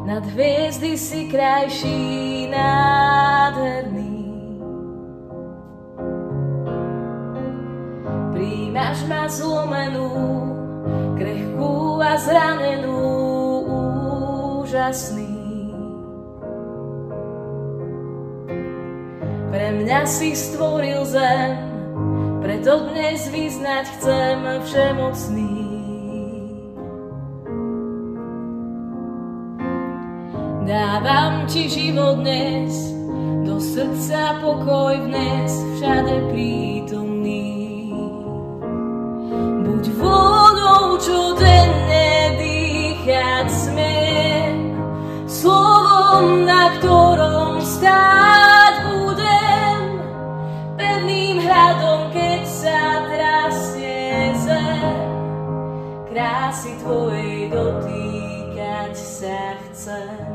Nad hviezdy si krajší, nádherný. Príjmaš ma zlomenú, krehkú a zranenú, úžasný. Pre mňa si stvoril zem, preto dnes vyznať chcem všemocný. Dávam ti život dnes, do srdca pokoj vnes, všade prítomný. Buď vodou, čo denne dýchať smiem, slovom, na ktorom stáť budem, pevným hradom, keď sa trasie zem. Krásy tvojej dotýkať sa chcem.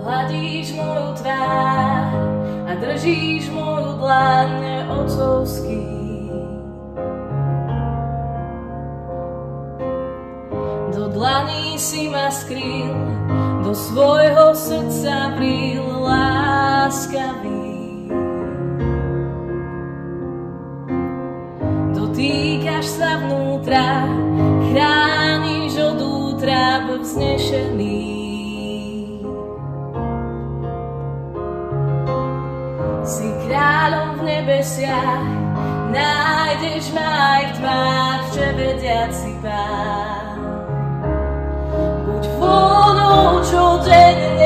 Hladíš moju tvár a držíš moju dlaň otcovský. Do dlaní si ma skryl, do svojho srdca vril láskavý. Dotýkaš sa vnútra, chrániš od útrap vznešený. Si kráľom v nebesiach, nájdeš ma aj v tmách, vševediaci Pán. Buď vôňou, čo denne